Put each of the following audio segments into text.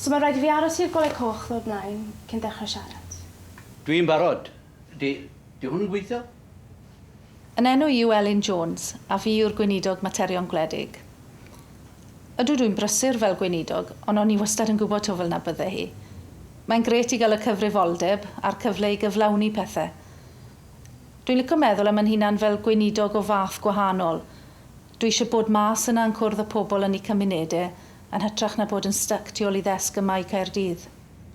So mae rhaid i fi aros i'r golau coch ddod mlaen cyn dechrau siarad. Dwi'n barod. Di hwn yn gweithio? Yn enw i yw Elin Jones, a fi yw'r gweinidog materion gwledig. Ydw dwi'n brysur fel gweinidog, ond o'n i wastad yn gwybod o fel na bydde hi. Mae'n gret i gael y cyfrifoldeb a'r cyfle i gyflawni pethau. Dwi'n licio meddwl am yn hunan fel gweinidog o fath gwahanol. Dwi eisiau bod mas yna yn cwrdd y pobl yn eu cymunedau, yn hytrach na bod yn styc tu ôl i ddesg yma i Caerdydd.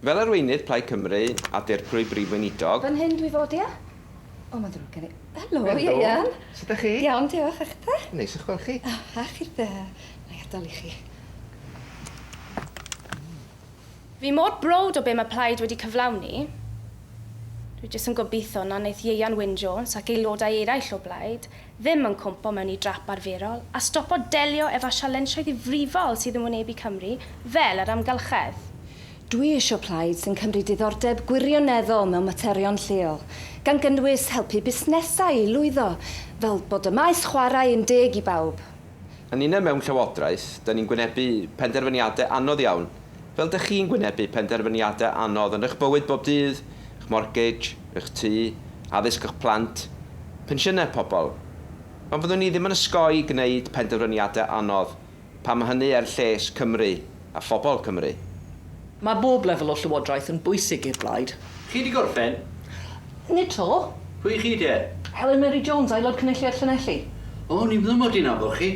Fel arweinydd Plaid Cymru a dirprwy brif weinidog... Fan hyn dwi fod, ia? O, mae'n drwg gen i. Helo, Ieian. Sut ydych chi? Iawn, diolch, a'ch da? Neis i'ch gweld chi. A'ch i'r da. Na i adael i chi. Fi mor brod o be mae Plaid wedi cyflawni. Dwi jyst yn gobeithio na wneith Ieian Wyn Jones ac aelodau eraill o Plaid ddim yn cwmpo mewn i drap arferol a stopo delio efo sialensiau ddifrifol sydd yn wynebu Cymru fel yr amgylchedd. Dwi eisiau Plaid sy'n cymryd diddordeb gwirioneddol mewn materion lleol, gan gynnwys helpu busnesau i lwyddo, fel bod y maes chwarae yn deg i bawb. Yn uno mewn llywodraeth, dyn ni'n gwynebu penderfyniadau anodd iawn, fel dych chi'n gwynebu penderfyniadau anodd yn eich bywyd bob dydd, eich mortgage, eich tŷ, addysg eich plant, pensiynau pobl. Ond fyddwn ni ddim yn ysgoi gwneud penderfyniadau anodd, pan mae hynny er lles Cymru a phobl Cymru. Mae bob lefel o llywodraeth yn bwysig i'r Blaid. Chi di gorffen? Nid to. Pwy chi de? Helen Mary Jones, aelod cynulliad Llanelli. O, ni ddim wedi nabod chi.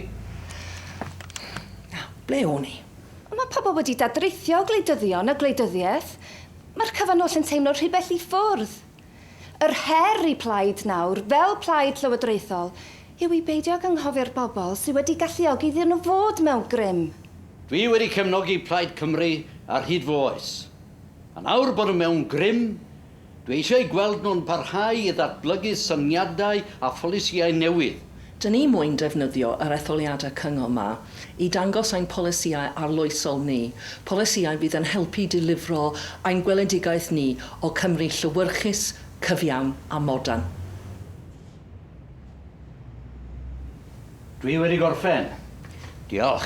Ble o'n i? Mae pobl wedi dadreithio gwleidyddion a gwleidyddiaeth. Mae'r cyfanol yn teimlo rhy bell i ffwrdd. Yr her i Plaid nawr, fel Plaid llywodraethol, yw i beidio ganghofio'r bobl sydd wedi galluogi iddyn nhw fod mewn grym. Dwi wedi cefnogi Plaid Cymru ar hyd fy oes. A nawr bod nhw mewn grym, dwi eisiau gweld nhw'n parhau i ddatblygu syniadau a pholisïau newydd. Dyn ni moyn defnyddio yr etholiadau cyngor yma i dangos ein polisïau arloesol ni, polisïau bydd yn helpu dilifro ein gweledigaeth ni o Cymru llywyrchus, cyfiawn a modern. Dwi wedi gorffen. Diolch.